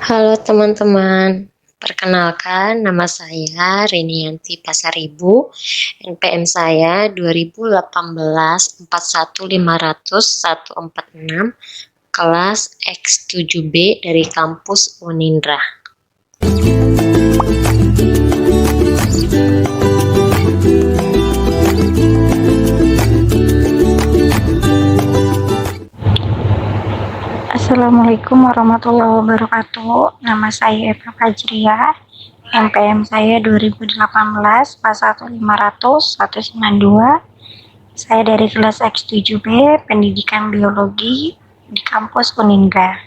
Halo teman-teman, perkenalkan nama saya Rinianti Pasaribu, NPM saya 2018 41500 146, kelas X7B dari kampus Unindra. Assalamualaikum warahmatullahi wabarakatuh. Nama saya Eva Fajria. NPM saya 2018 41500 192. Saya dari kelas X7B Pendidikan Biologi di kampus Unindra.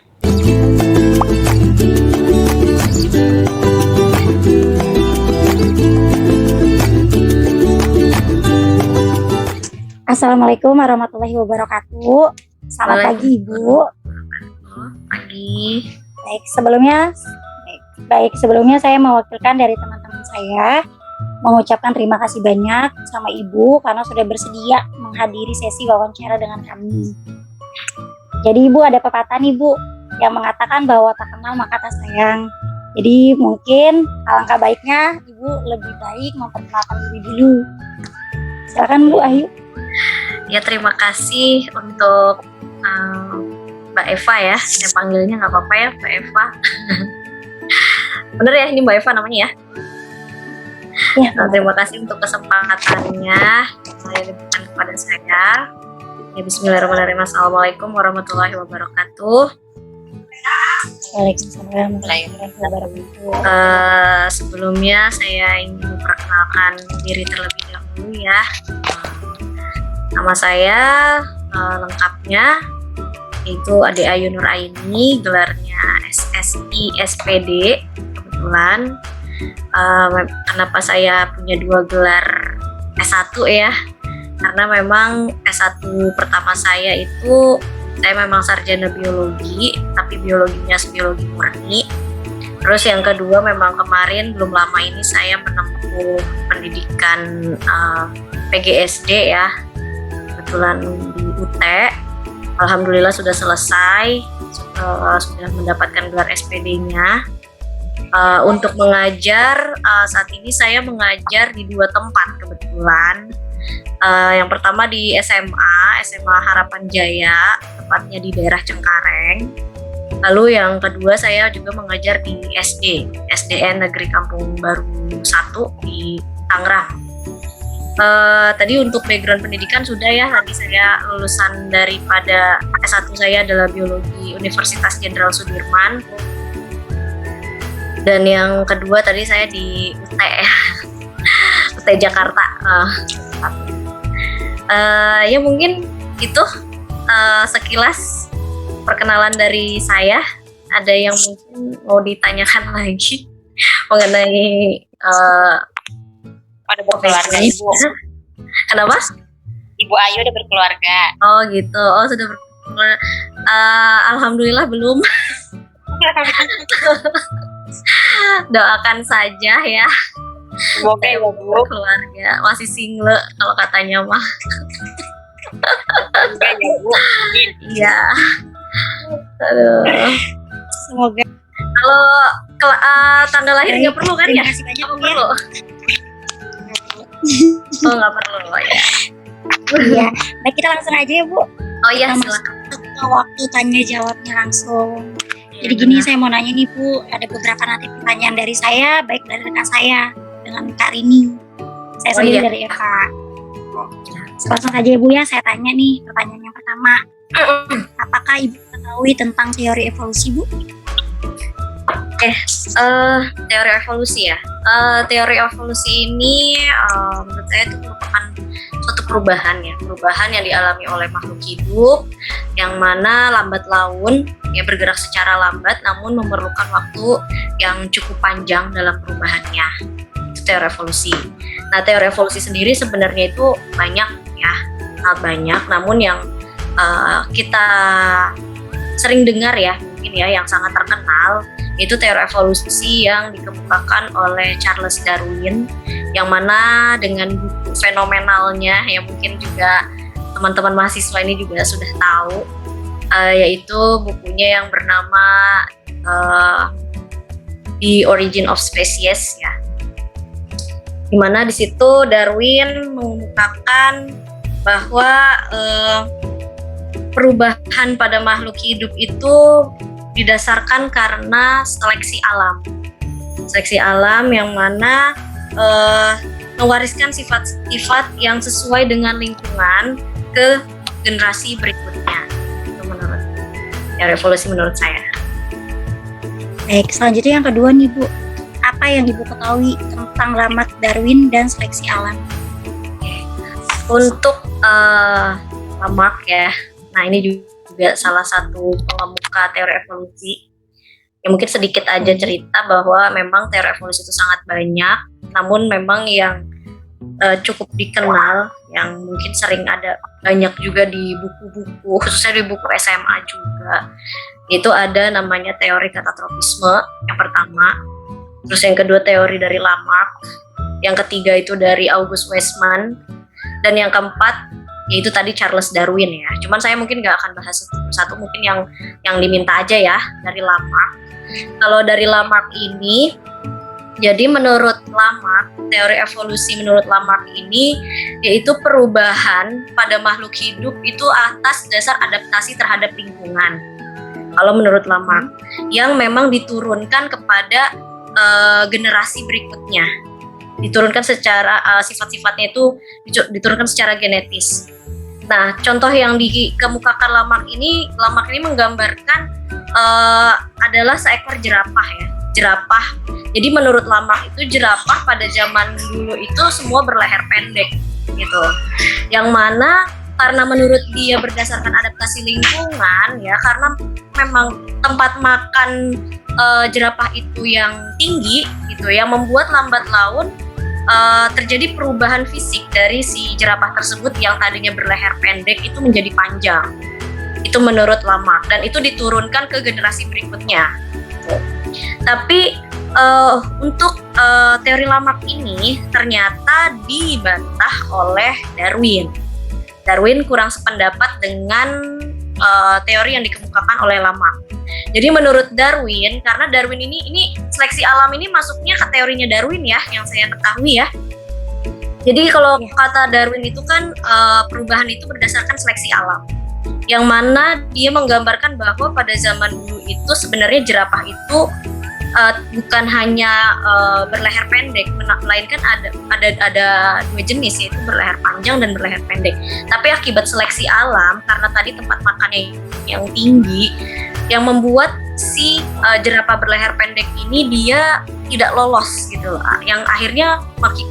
Assalamualaikum warahmatullahi wabarakatuh. Selamat pagi, Ibu. Pagi. Sebelumnya saya mewakilkan dari teman-teman saya mengucapkan terima kasih banyak sama Ibu karena sudah bersedia menghadiri sesi wawancara dengan kami. Jadi Ibu, ada pepatah nih Bu yang mengatakan bahwa tak kenal maka tak sayang. Jadi mungkin alangkah baiknya Ibu lebih baik memperkenalkan diri dulu. Silakan Bu Ayu. Ya, terima kasih untuk Mbak Eva ya. Saya panggilnya nggak apa-apa ya, Mbak Eva. Bener ya, ini Mbak Eva namanya ya? Ya. Nah, terima kasih untuk kesempatannya saya berikan kepada saya. Ya, bismillahirrahmanirrahim. Assalamualaikum warahmatullahi wabarakatuh. Waalaikumsalam warahmatullahi wabarakatuh. Sebelumnya saya ingin memperkenalkan diri terlebih dahulu ya. Nama saya lengkapnya itu Ade Ayu Nur Aini, gelarnya SSI SPD. Kebetulan kenapa saya punya 2 gelar S1 ya, karena memang S1 pertama saya itu saya memang sarjana biologi, tapi biologinya biologi murni. Terus yang kedua memang kemarin belum lama ini saya menempuh pendidikan PGSD ya, kebetulan di UT. Alhamdulillah sudah selesai, sudah mendapatkan gelar SPD-nya. Untuk mengajar, saat ini saya mengajar di 2 tempat kebetulan. Yang pertama di SMA Harapan Jaya, tepatnya di daerah Cengkareng. Lalu yang kedua saya juga mengajar di SDN Negeri Kampung Baru 1 di Tangerang. Tadi untuk background pendidikan sudah ya, tadi saya lulusan daripada S1 saya adalah biologi Universitas Jenderal Sudirman, dan yang kedua tadi saya di UT ya, UT Jakarta. Ya mungkin itu sekilas perkenalan dari saya. Ada yang mungkin mau ditanyakan lagi mengenai udah berkeluarga Ibu. Kenapa? Ibu Ayu udah berkeluarga. Oh gitu. Oh sudah berkeluarga. Alhamdulillah belum. Doakan saja ya. Semoga ya Bu. Berkeluarga. Masih single kalau katanya mah. Semoga ya Bu. Iya. Aduh. Semoga. Kalau tanggal lahir nggak perlu kan ya? Terima kasih banyak Bu ya. Perlu. Oh nggak perlu ya. Iya, baik kita langsung aja ya Bu. Oh iya silakan. Waktu tanya jawabnya langsung. Jadi gini, saya mau nanya nih Bu, ada beberapa nanti pertanyaan dari saya, baik dari rekan saya dengan Kak Rini. Saya sendiri dari Eva. Langsung saja ya Bu ya, saya tanya nih pertanyaan yang pertama. Apakah Ibu mengetahui tentang teori evolusi Bu? Teori evolusi ya. Teori evolusi ini menurut saya itu merupakan suatu perubahan yang dialami oleh makhluk hidup, yang mana lambat laun ya, bergerak secara lambat namun memerlukan waktu yang cukup panjang dalam perubahannya. Itu teori evolusi. Nah, teori evolusi sendiri sebenarnya itu banyak ya, sangat banyak. Namun yang kita sering dengar ya, mungkin ya yang sangat terkenal itu teori evolusi yang dikemukakan oleh Charles Darwin, yang mana dengan buku fenomenalnya yang mungkin juga teman-teman mahasiswa ini juga sudah tahu, yaitu bukunya yang bernama The Origin of Species ya. Dimana di situ Darwin mengungkapkan bahwa perubahan pada makhluk hidup itu didasarkan karena seleksi alam. Seleksi alam yang mana mewariskan sifat-sifat yang sesuai dengan lingkungan ke generasi berikutnya. Itu menurut evolusi menurut saya. Baik, selanjutnya yang kedua nih Bu. Apa yang Ibu ketahui tentang Lamarck, Darwin, dan seleksi alam? Untuk Lamarck ya, nah ini juga salah satu pengemuka teori evolusi. Ya mungkin sedikit aja cerita bahwa memang teori evolusi itu sangat banyak, namun memang yang cukup dikenal, yang mungkin sering ada banyak juga di buku-buku, khususnya di buku SMA juga, itu ada namanya teori katatropisme yang pertama, terus yang kedua teori dari Lamarck, yang ketiga itu dari August Weismann, dan yang keempat yaitu tadi Charles Darwin ya. Cuman saya mungkin nggak akan bahas satu-satu, mungkin yang diminta aja ya dari Lamarck. Kalau dari Lamarck ini, jadi menurut Lamarck, teori evolusi menurut Lamarck ini yaitu perubahan pada makhluk hidup itu atas dasar adaptasi terhadap lingkungan. Kalau menurut Lamarck, yang memang diturunkan kepada generasi berikutnya, diturunkan secara sifat-sifatnya itu diturunkan secara genetis. Nah, contoh yang dikemukakan Lamarck ini menggambarkan adalah seekor jerapah ya, jerapah. Jadi menurut Lamarck itu jerapah pada zaman dulu itu semua berleher pendek gitu. Yang mana karena menurut dia berdasarkan adaptasi lingkungan ya, karena memang tempat makan jerapah itu yang tinggi gitu, yang membuat lambat laun terjadi perubahan fisik dari si jerapah tersebut yang tadinya berleher pendek itu menjadi panjang. Itu menurut Lamarck, dan itu diturunkan ke generasi berikutnya. Tapi untuk teori Lamarck ini ternyata dibantah oleh Darwin. Darwin kurang sependapat dengan teori yang dikemukakan oleh Lamarck. Jadi menurut Darwin, karena Darwin ini seleksi alam ini masuknya ke teorinya Darwin ya, yang saya ketahui ya. Jadi kalau kata Darwin itu kan perubahan itu berdasarkan seleksi alam, yang mana dia menggambarkan bahwa pada zaman dulu itu sebenarnya jerapah itu bukan hanya berleher pendek, melainkan ada dua jenis, yaitu berleher panjang dan berleher pendek. Tapi akibat seleksi alam, karena tadi tempat makannya yang tinggi, yang membuat si jerapah berleher pendek ini dia tidak lolos gitu loh, yang akhirnya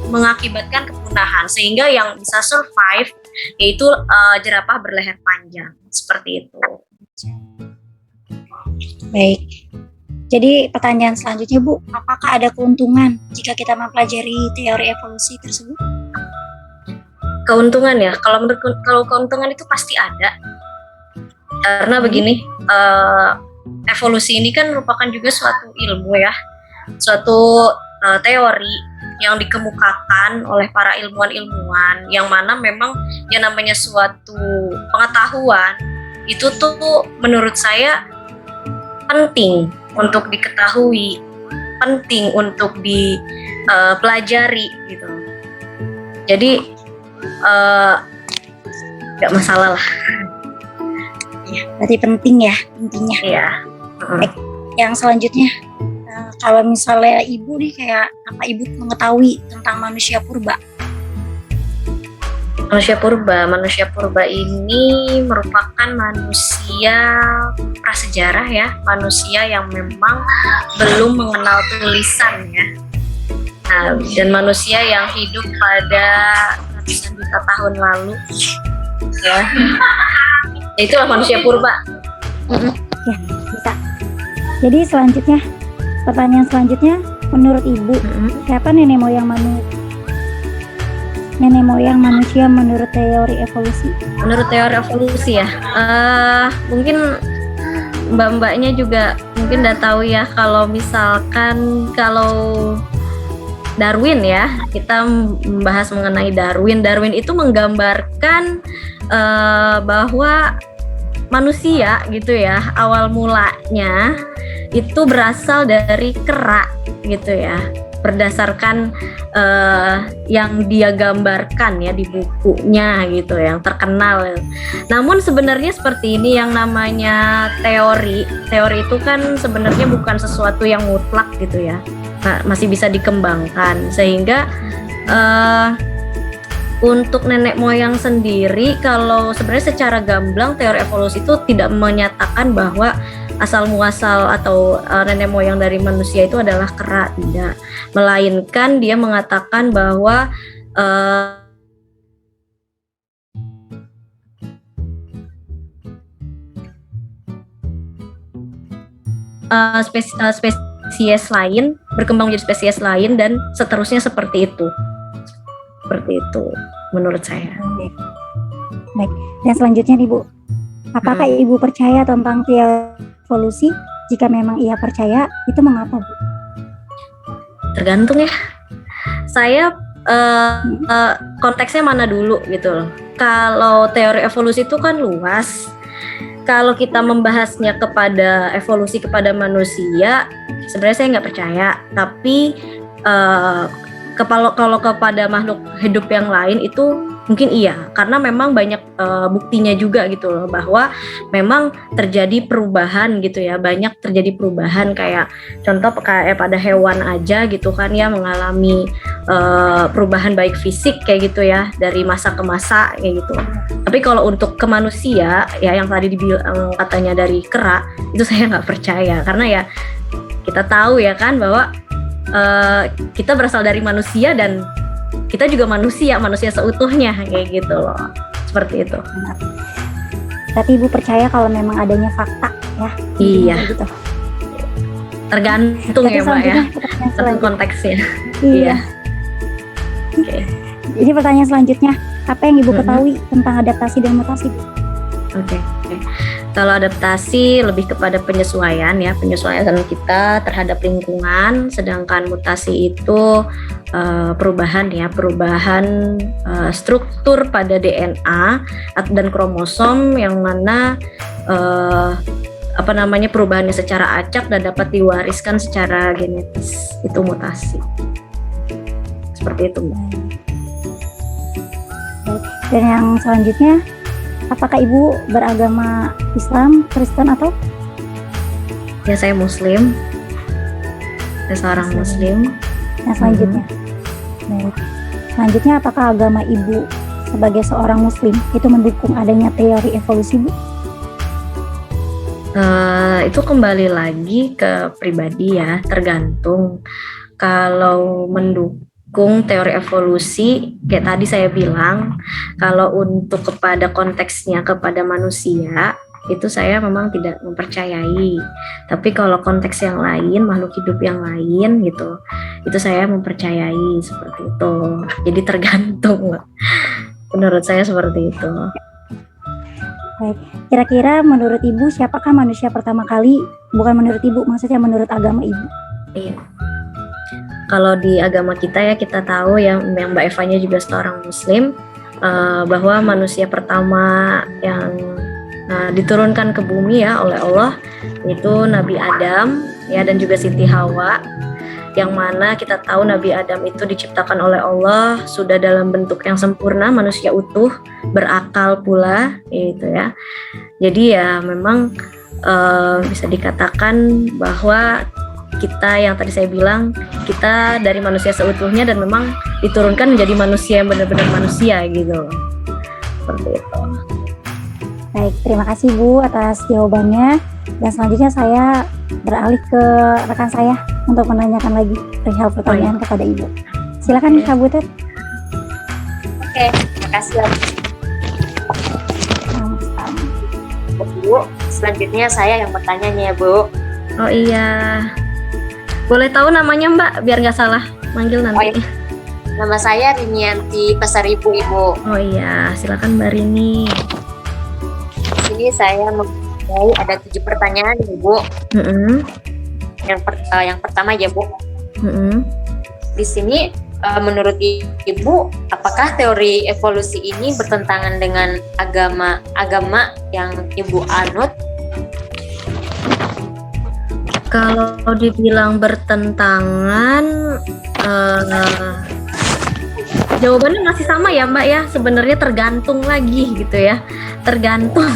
mengakibatkan kepunahan, sehingga yang bisa survive yaitu jerapah berleher panjang, seperti itu. Baik. Jadi pertanyaan selanjutnya Bu, apakah ada keuntungan jika kita mempelajari teori evolusi tersebut? Keuntungan ya, kalau keuntungan itu pasti ada, karena begini, evolusi ini kan merupakan juga suatu ilmu ya, suatu teori yang dikemukakan oleh para ilmuwan-ilmuwan, yang mana memang yang namanya suatu pengetahuan itu tuh menurut saya penting untuk diketahui, penting untuk dipelajari gitu. Jadi nggak masalah lah. Berarti penting ya intinya. Iya. Baik. Yang selanjutnya, kalau misalnya Ibu nih, kayak apa Ibu mengetahui tentang manusia purba? Manusia purba ini merupakan manusia prasejarah ya, manusia yang memang belum mengenal tulisan ya. Nah, dan manusia yang hidup pada ratusan juta tahun lalu ya. Itulah manusia purba. Ya, bisa. Jadi selanjutnya, pertanyaan selanjutnya, menurut Ibu, siapa nenek moyang manusia menurut teori evolusi? Menurut teori evolusi ya, mungkin mbak-mbaknya juga mungkin udah tahu ya, kalau misalkan Darwin ya, kita membahas mengenai Darwin itu menggambarkan bahwa manusia gitu ya, awal mulanya itu berasal dari kera gitu ya, berdasarkan yang dia gambarkan ya di bukunya gitu yang terkenal. Namun sebenarnya seperti ini, yang namanya teori itu kan sebenarnya bukan sesuatu yang mutlak gitu ya, masih bisa dikembangkan. Sehingga untuk nenek moyang sendiri, kalau sebenarnya secara gamblang teori evolusi itu tidak menyatakan bahwa asal muasal atau nenek moyang dari manusia itu adalah kera, tidak. Melainkan dia mengatakan bahwa spesies lain berkembang menjadi spesies lain dan seterusnya seperti itu. Seperti itu menurut saya. Baik. Dan selanjutnya nih Bu, apakah Ibu percaya tentang teori evolusi? Jika memang ia percaya, itu mengapa Bu? Tergantung ya. Saya konteksnya mana dulu gitu loh. Kalau teori evolusi itu kan luas. Kalau kita membahasnya kepada evolusi kepada manusia, sebenarnya saya nggak percaya. Tapi kalau kepada makhluk hidup yang lain itu mungkin iya, karena memang banyak buktinya juga gitu loh, bahwa memang terjadi perubahan gitu ya, banyak terjadi perubahan, kayak contoh kayak pada hewan aja gitu kan ya, mengalami perubahan baik fisik kayak gitu ya, dari masa ke masa kayak gitu. Tapi kalau untuk ke manusia ya, yang tadi dibilang katanya dari kera, itu saya nggak percaya, karena ya kita tahu ya kan bahwa kita berasal dari manusia dan kita juga manusia seutuhnya kayak gitu loh, seperti itu. Tapi Ibu percaya kalau memang adanya fakta ya? Iya. Gitu. Tergantung ya Mbak ya, tergantung konteksnya. Iya. Oke. Jadi pertanyaan selanjutnya, apa yang Ibu ketahui tentang adaptasi dan mutasi? Oke. Kalau adaptasi lebih kepada penyesuaian ya, penyesuaian kita terhadap lingkungan, sedangkan mutasi itu perubahan struktur pada DNA dan kromosom, yang mana perubahannya secara acak dan dapat diwariskan secara genetis, itu mutasi. Seperti itu, Mbak. Dan yang selanjutnya, apakah Ibu beragama Islam, Kristen atau? Ya, saya Muslim. Saya seorang Muslim. Yang selanjutnya, baik. Selanjutnya, apakah agama Ibu sebagai seorang Muslim itu mendukung adanya teori evolusi, Bu? Itu kembali lagi ke pribadi ya, tergantung. Kalau mendukung teori evolusi, kayak tadi saya bilang, kalau untuk kepada konteksnya kepada manusia, itu saya memang tidak mempercayai. Tapi kalau konteks yang lain, makhluk hidup yang lain gitu, itu saya mempercayai, seperti itu. Jadi tergantung, menurut saya seperti itu. Baik. Kira-kira menurut Ibu, siapakah manusia pertama kali, bukan menurut Ibu, maksudnya menurut agama Ibu? Iya. Kalau di agama kita ya, kita tahu ya, yang Mbak Evanya juga seorang Muslim, bahwa manusia pertama yang diturunkan ke bumi ya oleh Allah itu Nabi Adam ya, dan juga Siti Hawa, yang mana kita tahu Nabi Adam itu diciptakan oleh Allah sudah dalam bentuk yang sempurna, manusia utuh, berakal pula gitu ya. Jadi ya memang bisa dikatakan bahwa kita, yang tadi saya bilang, kita dari manusia seutuhnya dan memang diturunkan menjadi manusia yang benar-benar manusia gitu. Seperti itu. Baik, terima kasih Bu atas jawabannya. Dan selanjutnya saya beralih ke rekan saya untuk menanyakan lagi perihal pertanyaan kepada Ibu. Silakan Kak Butet. Oke, terima kasih Bu. Selanjutnya saya yang bertanya nih ya Bu. Oh iya. Boleh tahu namanya Mbak, biar nggak salah manggil nanti. Oh, iya. Nama saya Rinianti Pasaribu, Ibu. Oh iya, silakan Mbak Rini. Di sini saya mempunyai ada 7 pertanyaan, Ibu. Yang pertama ya Bu. Di sini menurut Ibu, apakah teori evolusi ini bertentangan dengan agama yang Ibu anut? Kalau dibilang bertentangan, jawabannya masih sama ya Mbak ya. Sebenarnya tergantung lagi gitu ya, tergantung.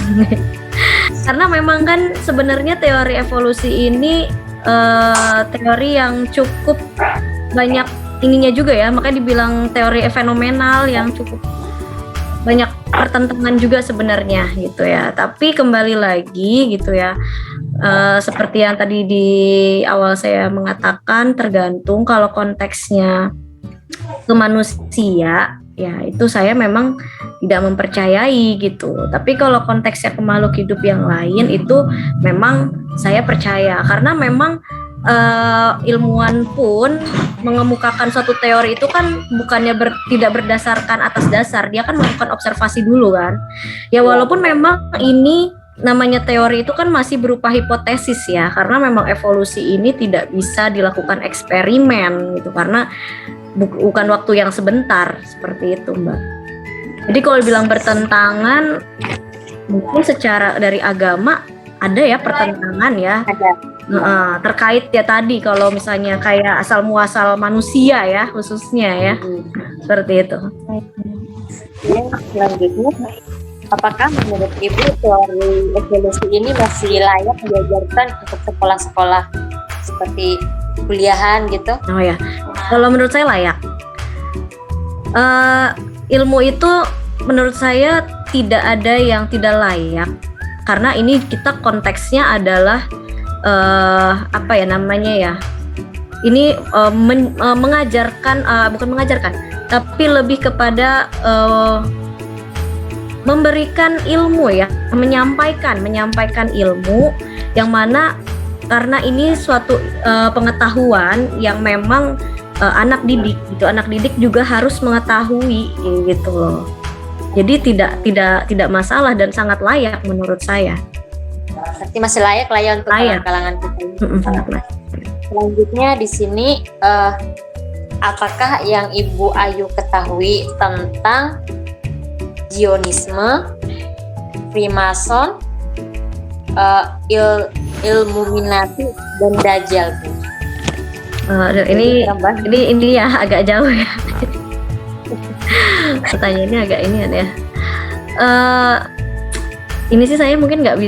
Karena memang kan sebenarnya teori evolusi ini teori yang cukup banyak ininya juga ya, makanya dibilang teori fenomenal yang cukup banyak pertentangan juga sebenarnya gitu ya. Tapi kembali lagi gitu ya, seperti yang tadi di awal saya mengatakan, tergantung. Kalau konteksnya ke manusia ya itu saya memang tidak mempercayai gitu. Tapi kalau konteksnya ke makhluk hidup yang lain itu memang saya percaya, karena memang ilmuwan pun mengemukakan suatu teori itu kan bukannya tidak berdasarkan atas dasar, dia kan melakukan observasi dulu kan ya. Walaupun memang ini namanya teori itu kan masih berupa hipotesis ya, karena memang evolusi ini tidak bisa dilakukan eksperimen gitu, karena bukan waktu yang sebentar seperti itu Mbak. Jadi kalau bilang bertentangan, mungkin secara dari agama ada ya pertentangan ya. Ada. Terkait ya tadi kalau misalnya kayak asal muasal manusia ya khususnya ya, seperti itu. Selanjutnya, apakah menurut Ibu teori evolusi ini masih layak diajarkan untuk sekolah-sekolah seperti kuliahan gitu? Oh ya, kalau menurut saya layak. Ilmu itu menurut saya tidak ada yang tidak layak, karena ini kita konteksnya adalah apa ya namanya ya, ini mengajarkan, bukan mengajarkan, tapi lebih kepada memberikan ilmu ya, menyampaikan ilmu yang mana, karena ini suatu pengetahuan yang memang anak didik juga harus mengetahui gitu loh. Jadi tidak masalah dan sangat layak menurut saya. Berarti masih layak lah ya untuk kalangan kita. Sangat layak. Selanjutnya di sini, apakah yang Ibu Ayu ketahui tentang Zionisme, Freemason, Illuminati dan Dajjal, Bu? Ini ya agak jauh ya. Pertanyaannya agak ini ya. Ini sih saya mungkin nggak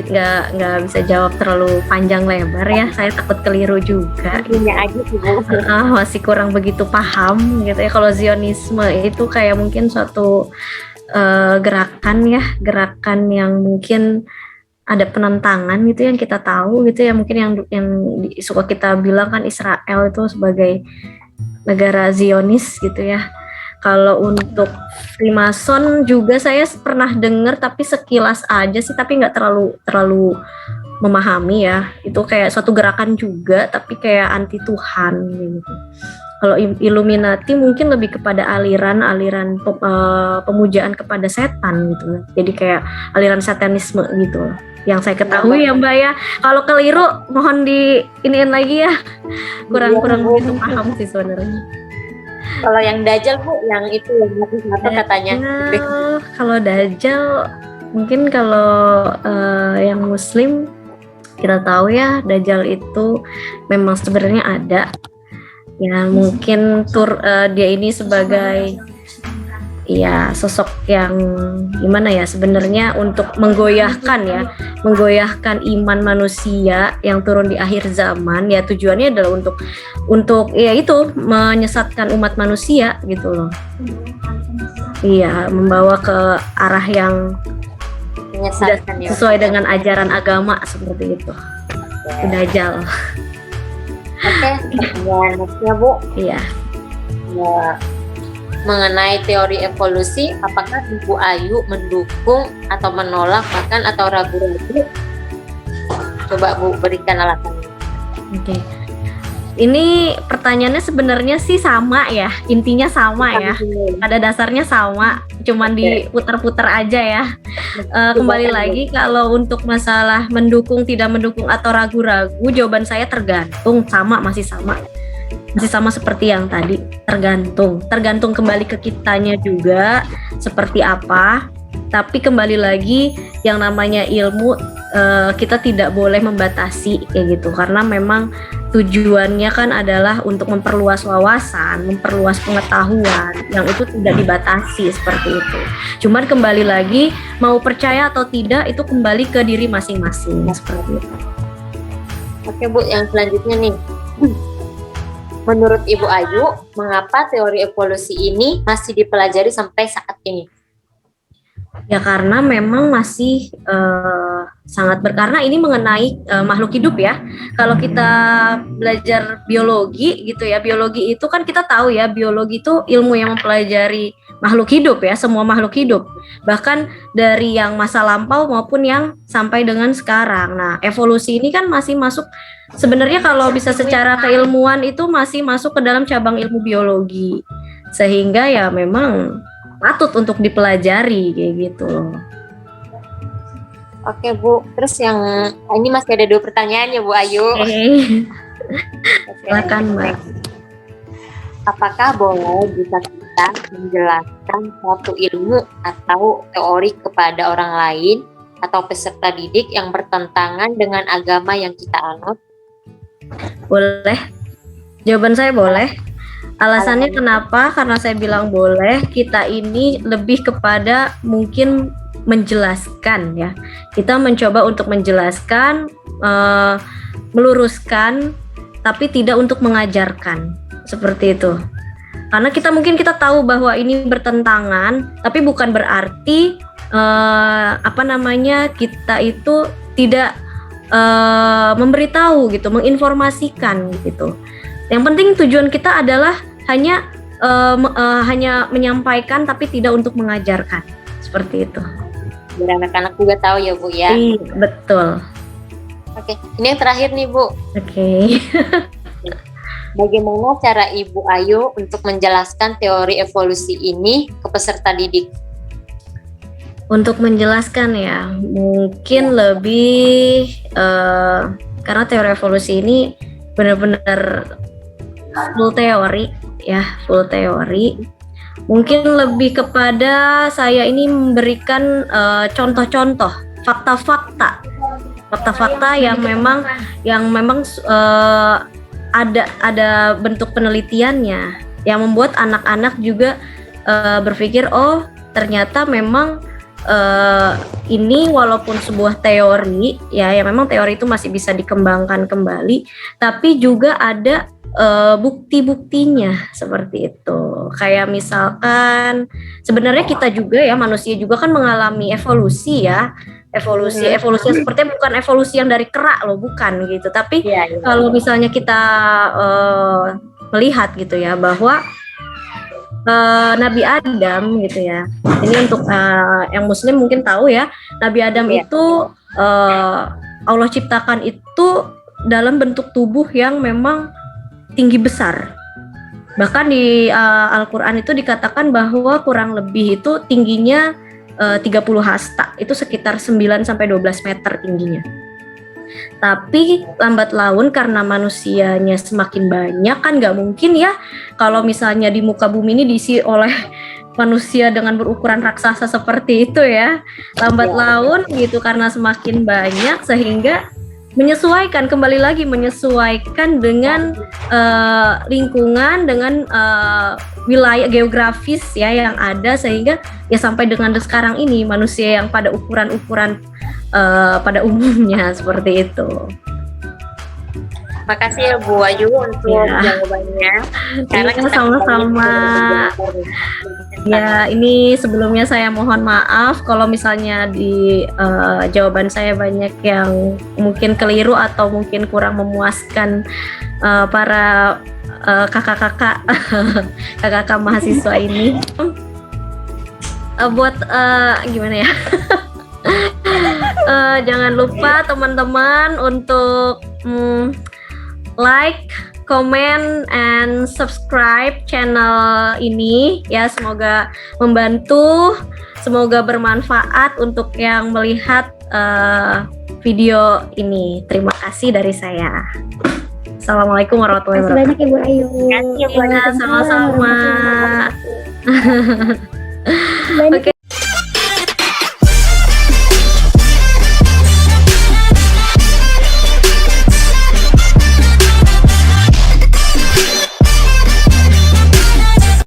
bisa jawab terlalu panjang lebar ya. Saya takut keliru juga. Aja sih, Bu. Masih kurang begitu paham gitu ya. Kalau Zionisme itu kayak mungkin suatu gerakan yang mungkin ada penentangan gitu yang kita tahu gitu ya, mungkin yang suka kita bilang kan Israel itu sebagai negara Zionis gitu ya. Kalau untuk Freemason juga saya pernah dengar tapi sekilas aja sih, tapi nggak terlalu memahami ya. Itu kayak suatu gerakan juga tapi kayak anti Tuhan gitu. Kalau Illuminati mungkin lebih kepada aliran pemujaan kepada setan gitu. Jadi kayak aliran satanisme gitu yang saya ketahui ya Mbak ya. Kalau keliru mohon iniin lagi ya. Kurang begitu paham sih sebenarnya. Kalau yang Dajjal, Bu, yang itu yang satu katanya. Kalau Dajjal mungkin kalau yang Muslim kita tahu ya, Dajjal itu memang sebenarnya ada. Ya mungkin dia ini sebagai ya sosok yang gimana ya, sebenarnya untuk menggoyahkan iman manusia yang turun di akhir zaman ya. Tujuannya adalah untuk ya itu menyesatkan umat manusia gitu loh. Iya, membawa ke arah yang tidak sesuai dengan ajaran agama seperti itu. Dajjal. Oke, nextnya Bu. Iya. Ya, mengenai teori evolusi, apakah Ibu Ayu mendukung atau menolak bahkan atau ragu-ragu? Coba Bu berikan alasannya. Oke. Ini pertanyaannya sebenarnya sih sama ya, intinya sama ya. Pada dasarnya sama, cuman diputar-putar aja ya. Kembali lagi kalau untuk masalah mendukung, tidak mendukung atau ragu-ragu, jawaban saya tergantung, masih sama. masih sama seperti yang tadi, tergantung kembali ke kitanya juga seperti apa. Tapi kembali lagi yang namanya ilmu, kita tidak boleh membatasi kayak gitu, karena memang tujuannya kan adalah untuk memperluas wawasan, memperluas pengetahuan, yang itu tidak dibatasi seperti itu. Cuman kembali lagi mau percaya atau tidak itu kembali ke diri masing-masing seperti itu. Oke Bu, yang selanjutnya nih. Menurut Ibu Ayu, mengapa teori evolusi ini masih dipelajari sampai saat ini? Ya karena memang masih sangat karena ini mengenai makhluk hidup ya. Kalau kita belajar biologi gitu ya, biologi itu kan kita tahu ya, biologi itu ilmu yang mempelajari makhluk hidup ya, semua makhluk hidup. Bahkan dari yang masa lampau maupun yang sampai dengan sekarang. Nah, evolusi ini kan masih masuk, sebenarnya kalau bisa secara keilmuan itu masih masuk ke dalam cabang ilmu biologi. Sehingga ya memang patut untuk dipelajari kayak gitu loh. Oke Bu, terus yang ini masih ada 2 pertanyaan ya Bu Ayu. Silakan Mbak. Apakah boleh jika kita menjelaskan suatu ilmu atau teori kepada orang lain atau peserta didik yang bertentangan dengan agama yang kita anut? Boleh. Jawaban saya boleh. Alasannya kenapa? Karena saya bilang boleh, kita ini lebih kepada mungkin menjelaskan ya. Kita mencoba untuk menjelaskan, meluruskan, tapi tidak untuk mengajarkan. Seperti itu. Karena kita tahu bahwa ini bertentangan, tapi bukan berarti kita itu tidak memberitahu gitu, menginformasikan gitu. Yang penting tujuan kita adalah hanya menyampaikan tapi tidak untuk mengajarkan. Seperti itu. Biar anak-anak juga tahu ya Bu ya. Iya, betul. Oke, ini yang terakhir nih Bu. Oke. Bagaimana cara Ibu Ayu untuk menjelaskan teori evolusi ini ke peserta didik? Untuk menjelaskan ya, mungkin lebih karena teori evolusi ini benar-benar full teori ya, full teori. Mungkin lebih kepada saya ini memberikan contoh-contoh, fakta-fakta yang memang ada bentuk penelitiannya yang membuat anak-anak juga berpikir, oh ternyata memang ini walaupun sebuah teori ya memang teori itu masih bisa dikembangkan kembali, tapi juga ada bukti-buktinya seperti itu. Kayak misalkan sebenarnya kita juga ya, manusia juga kan mengalami evolusi ya. Evolusi sepertinya bukan evolusi yang dari kerak loh, bukan gitu. Tapi kalau misalnya kita melihat gitu ya bahwa Nabi Adam gitu ya. Ini untuk yang muslim mungkin tahu ya, Nabi Adam itu Allah ciptakan itu dalam bentuk tubuh yang memang tinggi besar. Bahkan di Al-Qur'an itu dikatakan bahwa kurang lebih itu tingginya 30 hasta, itu sekitar 9 sampai 12 meter tingginya. Tapi lambat laun karena manusianya semakin banyak, kan nggak mungkin ya kalau misalnya di muka bumi ini diisi oleh manusia dengan berukuran raksasa seperti itu ya. Lambat laun gitu, karena semakin banyak sehingga menyesuaikan dengan lingkungan, dengan wilayah geografis ya yang ada, sehingga ya sampai dengan sekarang ini manusia yang pada ukuran-ukuran pada umumnya seperti itu. Makasih ya Bu Ayu untuk jawabannya. Karena sama-sama. Ya, ini sebelumnya saya mohon maaf kalau misalnya di jawaban saya banyak yang mungkin keliru atau mungkin kurang memuaskan para kakak-kakak mahasiswa ini. Buat gimana ya? Jangan lupa teman-teman untuk like, comment, and subscribe channel ini ya. Semoga membantu, semoga bermanfaat untuk yang melihat video ini. Terima kasih dari saya. Assalamualaikum warahmatullahi Terima kasih banyak wabarakatuh. Ibu Ayu. Terima kasih, Waalaikumsalam sama-sama. warahmatullahi wabarakatuh. Banyak Oke.